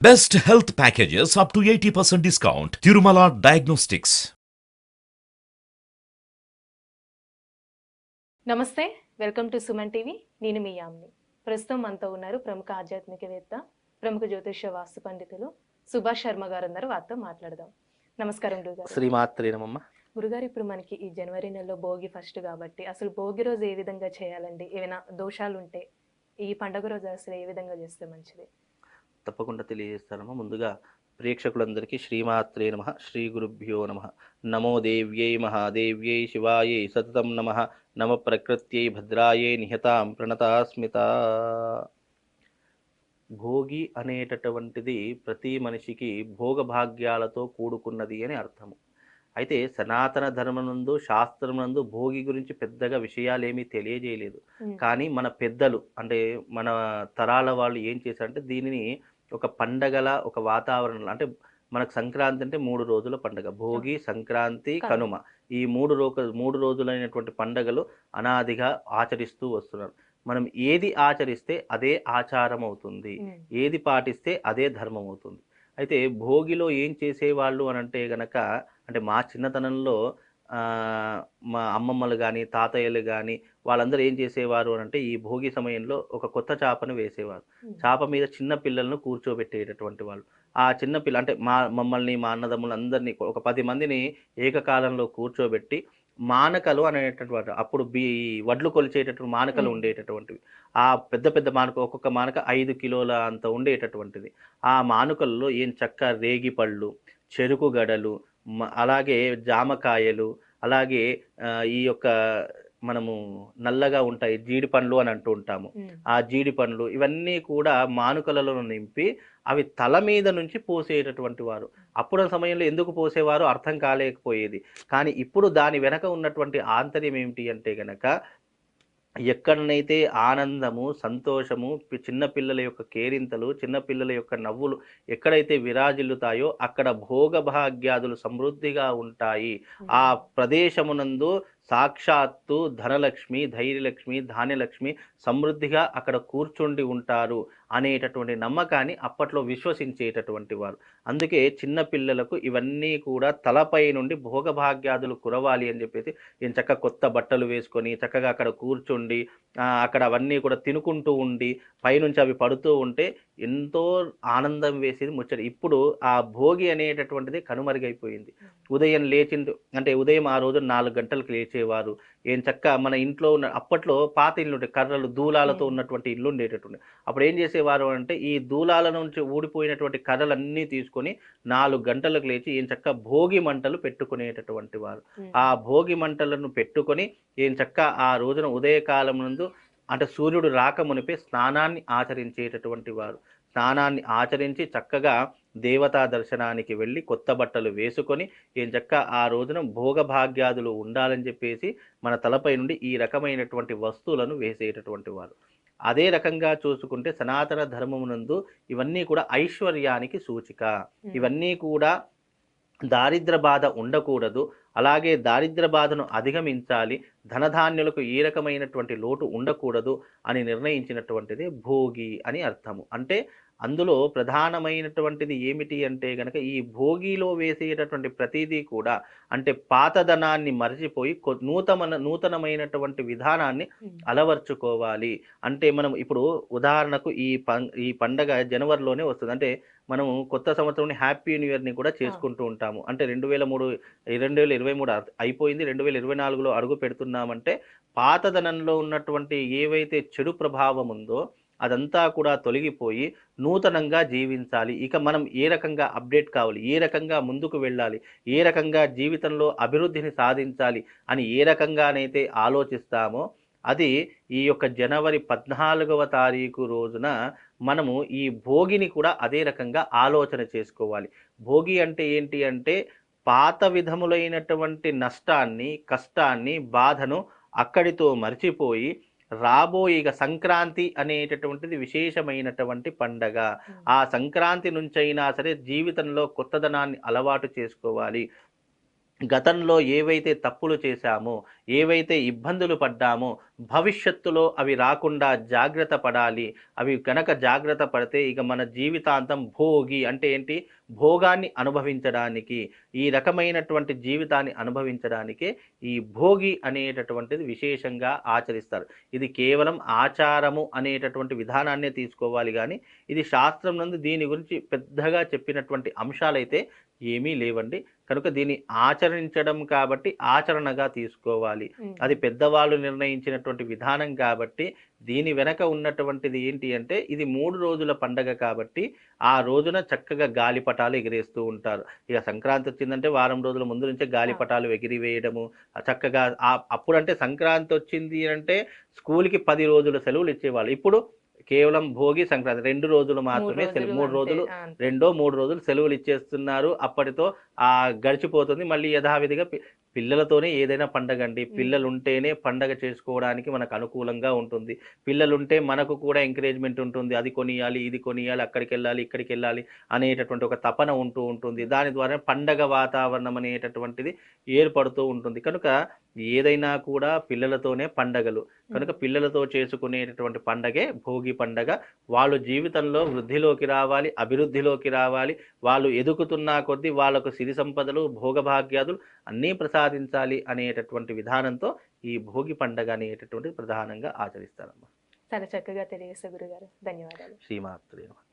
Best health packages up to 80% discount. Tirumala Diagnostics. నమస్తే, welcome to Suman TV. నేను మీ యామ్ని. ప్రస్తుతం మనతో ఉన్నారు ప్రముఖ ఆధ్యాత్మికవేత్త, ప్రముఖ జ్యోతిష్య వాస్తు పండితులు సుభాష్ శర్మ గారు ఉన్నారు. వారితో మాట్లాడదాం. నమస్కారం గురుగారు. శ్రీమాత్రే నమః. గురుగారు, ఇప్పుడు మనకి ఈ జనవరి నెలలో భోగి ఫస్ట్ కాబట్టి అసలు భోగి రోజు ఏ విధంగా చేయాలండి? ఏమైనా దోషాలు ఉంటే ఈ పండుగ రోజు అసలు ఏ విధంగా చేస్తే మంచిది? తప్పకుండా తెలియజేస్తానమ్మా. ముందుగా ప్రేక్షకులందరికీ శ్రీమాత్రే నమః, శ్రీ గురుభ్యో నమః. నమో దేవ్యై మహాదేవ్యై శివాయై సతతం నమః. నమ ప్రకృత్యై భద్రాయై నిహతాం ప్రణతాస్మిత. భోగి అనేటటువంటిది ప్రతి మనిషికి భోగభాగ్యాలతో కూడుకున్నది అని అర్థము. అయితే సనాతన ధర్మనందు శాస్త్రమునందు భోగి గురించి పెద్దగా విషయాలేమీ తెలియజేయలేదు. కానీ మన పెద్దలు అంటే మన తరాల వాళ్ళు ఏం చేశారంటే దీనిని ఒక పండగల ఒక వాతావరణం అంటే మనకు సంక్రాంతి అంటే 3 రోజుల పండుగ. భోగి, సంక్రాంతి, కనుమ. ఈ మూడు రోజులైనటువంటి పండుగలు అనాదిగా ఆచరిస్తూ వస్తున్నారు. మనం ఏది ఆచరిస్తే అదే ఆచారం అవుతుంది, ఏది పాటిస్తే అదే ధర్మం అవుతుంది. అయితే భోగిలో ఏం చేసేవాళ్ళు అని అంటే గనక అంటే మా చిన్నతనంలో మా అమ్మమ్మలు కానీ తాతయ్యలు కానీ వాళ్ళందరూ ఏం చేసేవారు అని అంటే ఈ భోగి సమయంలో ఒక కొత్త చాపను వేసేవారు. చాప మీద చిన్న పిల్లలను కూర్చోబెట్టేటటువంటి వాళ్ళు. ఆ చిన్న పిల్ల అంటే మమ్మల్ని మా అన్నదమ్ములు అందరినీ ఒక 10 మందిని ఏకకాలంలో కూర్చోబెట్టి మానకలు అనేటటువంటి అప్పుడు వడ్లు కొలిచేటటువంటి మానకలు ఉండేటటువంటివి. ఆ పెద్ద పెద్ద మానక ఒక్కొక్క మానక 5 కిలోల అంత ఉండేటటువంటిది. ఆ మానుకల్లో ఏం చక్క రేగి పళ్ళు, చెరుకు గడలు, అలాగే జామకాయలు, అలాగే ఈ యొక్క మనము నల్లగా ఉంటాయి జీడి పండ్లు అని అంటూ ఉంటాము. ఆ జీడి పండ్లు ఇవన్నీ కూడా మానుకలలో నింపి అవి తల మీద నుంచి పోసేటటువంటి వారు. అప్పుడు సమయంలో ఎందుకు పోసేవారు అర్థం కాలేకపోయేది. కానీ ఇప్పుడు దాని వెనక ఉన్నటువంటి ఆంతర్యం ఏమిటి అంటే గనక ఎక్కడనైతే ఆనందము, సంతోషము, చిన్నపిల్లల యొక్క కేరింతలు, చిన్నపిల్లల యొక్క నవ్వులు ఎక్కడైతే విరాజిల్లుతాయో అక్కడ భోగభాగ్యాదులు సమృద్ధిగా ఉంటాయి. ఆ ప్రదేశమునందు సాక్షాత్తు ధనలక్ష్మి, ధైర్యలక్ష్మి, ధాన్యలక్ష్మి సమృద్ధిగా అక్కడ కూర్చుండి ఉంటారు అనేటటువంటి నమ్మకాన్ని అప్పట్లో విశ్వసించేటటువంటి వారు. అందుకే చిన్న పిల్లలకు ఇవన్నీ కూడా తలపై నుండి భోగభాగ్యాదులు కురవాలి అని చెప్పేసి ఈయన చక్కగా కొత్త బట్టలు వేసుకొని చక్కగా అక్కడ కూర్చుండి అక్కడ అవన్నీ కూడా తినుకుంటూ ఉండి పైనుంచి అవి పడుతూ ఉంటే ఎంతో ఆనందం వేసేది ముచ్చట. ఇప్పుడు ఆ భోగి అనేటటువంటిది కనుమరుగైపోయింది. ఉదయం లేచింది అంటే ఉదయం ఆ రోజు 4 గంటలకు లేచేవారు. ఏం చక్క మన ఇంట్లో ఉన్న అప్పట్లో పాత ఇల్లు ఉండే కర్రలు దూలాలతో ఉన్నటువంటి ఇల్లు ఉండేటటువంటి. అప్పుడు ఏం చేసేవారు అంటే ఈ దూలాల నుంచి ఊడిపోయినటువంటి కర్రలన్నీ తీసుకొని 4 గంటలకు లేచి ఏం చక్క భోగి మంటలు పెట్టుకునేటటువంటి వారు. ఆ భోగి మంటలను పెట్టుకొని ఏం చక్క ఆ రోజున ఉదయకాలం నందు అంటే సూర్యుడు రాకమునిపే స్నానాన్ని ఆచరించేటటువంటి వారు. స్నానాన్ని ఆచరించి చక్కగా దేవతా దర్శనానికి వెళ్ళి కొత్త బట్టలు వేసుకొని ఏం చక్క ఆ రోజున భోగభాగ్యాదులు ఉండాలని చెప్పేసి మన తలపై నుండి ఈ రకమైనటువంటి వస్తువులను వేసేటటువంటి వారు. అదే రకంగా చూసుకుంటే సనాతన ధర్మమునందు ఇవన్నీ కూడా ఐశ్వర్యానికి సూచిక. ఇవన్నీ కూడా దారిద్ర బాధ ఉండకూడదు, అలాగే దారిద్ర బాధను అధిగమించాలి, ధనధాన్యులకు ఏ రకమైనటువంటి లోటు ఉండకూడదు అని నిర్ణయించినటువంటిది భోగి అని అర్థము. అంటే అందులో ప్రధానమైనటువంటిది ఏమిటి అంటే గనక ఈ భోగిలో వేసేటటువంటి ప్రతిదీ కూడా అంటే పాతదనాన్ని మరచిపోయి నూతనమైనటువంటి విధానాన్ని అలవర్చుకోవాలి. అంటే మనం ఇప్పుడు ఉదాహరణకు ఈ పండగ జనవరిలోనే వస్తుంది. అంటే మనము కొత్త సంవత్సరం హ్యాపీ న్యూ ఇయర్ని కూడా చేసుకుంటూ ఉంటాము. అంటే 2023 అయిపోయింది, 2024లో అడుగు పెడుతున్నామంటే పాతదనంలో ఉన్నటువంటి ఏవైతే చెడు ప్రభావం ఉందో అదంతా కూడా తొలగిపోయి నూతనంగా జీవించాలి. ఇక మనం ఏ రకంగా అప్డేట్ కావాలి, ఏ రకంగా ముందుకు వెళ్ళాలి, ఏ రకంగా జీవితంలో అభివృద్ధిని సాధించాలి అని ఏ రకంగానైతే ఆలోచిస్తామో అది ఈ యొక్క జనవరి 14వ తారీఖు రోజున మనము ఈ భోగిని కూడా అదే రకంగా ఆలోచన చేసుకోవాలి. భోగి అంటే ఏంటి అంటే పాత విధములైనటువంటి నష్టాన్ని, కష్టాన్ని, బాధను అక్కడితో మర్చిపోయి రాబోయే ఇక సంక్రాంతి అనేటటువంటిది విశేషమైనటువంటి పండగ. ఆ సంక్రాంతి నుంచైనా సరే జీవితంలో కొత్తదనాన్ని అలవాటు చేసుకోవాలి. గతంలో ఏవైతే తప్పులు చేశామో, ఏవైతే ఇబ్బందులు పడ్డామో, భవిష్యత్తులో అవి రాకుండా జాగ్రత్త పడాలి. అవి కనుక జాగ్రత్త పడితే ఇక మన జీవితాంతం భోగి అంటే ఏంటి? భోగాన్ని అనుభవించడానికి, ఈ రకమైనటువంటి జీవితాన్ని అనుభవించడానికే ఈ భోగి అనేటటువంటిది విశేషంగా ఆచరిస్తారు. ఇది కేవలం ఆచారము అనేటటువంటి విధానాన్నే తీసుకోవాలి కానీ, ఇది శాస్త్రం నందు దీని గురించి పెద్దగా చెప్పినటువంటి అంశాలైతే ఏమీ లేవండి. కనుక దీన్ని ఆచరించడం కాబట్టి ఆచరణగా తీసుకోవాలి. అది పెద్దవాళ్ళు నిర్ణయించినటువంటి విధానం కాబట్టి దీని వెనక ఉన్నటువంటిది ఏంటి అంటే, ఇది 3 రోజుల పండగ కాబట్టి ఆ రోజున చక్కగా గాలిపటాలు ఎగిరేస్తూ ఉంటారు. ఇక సంక్రాంతి వచ్చిందంటే వారం రోజుల ముందు నుంచే గాలిపటాలు ఎగిరివేయడము, చక్కగా అప్పుడంటే సంక్రాంతి వచ్చింది అంటే స్కూల్కి 10 రోజుల సెలవులు ఇచ్చేవాళ్ళు. ఇప్పుడు కేవలం భోగి, సంక్రాంతి 2 రోజులు మాత్రమే సెలవు. 3 రోజులు 3 రోజులు సెలవులు ఇచ్చేస్తున్నారు. అప్పటితో గడిచిపోతుంది. మళ్ళీ యథావిధిగా పిల్లలతోనే ఏదైనా పండగ అండి. పిల్లలు ఉంటేనే పండగ చేసుకోవడానికి మనకు అనుకూలంగా ఉంటుంది. పిల్లలుంటే మనకు కూడా ఎంకరేజ్మెంట్ ఉంటుంది. అది కొనియాలి, ఇది కొనియాలి, అక్కడికి వెళ్ళాలి, ఇక్కడికి వెళ్ళాలి అనేటటువంటి ఒక తపన ఉంటూ ఉంటుంది. దాని ద్వారా పండగ వాతావరణం అనేటటువంటిది ఏర్పడుతూ ఉంటుంది. కనుక ఏదైనా కూడా పిల్లలతోనే పండగలు. కనుక పిల్లలతో చేసుకునేటటువంటి పండగే భోగి పండగ. వాళ్ళు జీవితంలో వృద్ధిలోకి రావాలి, అభివృద్ధిలోకి రావాలి. వాళ్ళు ఎదుగుతున్నా కొద్దీ వాళ్ళకు సిరి సంపదలు, భోగభాగ్యాదులు అన్నీ ప్రసాదించాలి అనేటటువంటి విధానంతో ఈ భోగి పండగ అనేటటువంటిది ప్రధానంగా ఆచరిస్తారమ్మా. చాలా చక్కగా తెలియజేశారు గురుగారు. ధన్యవాదాలు. శ్రీమాత్రే నమః.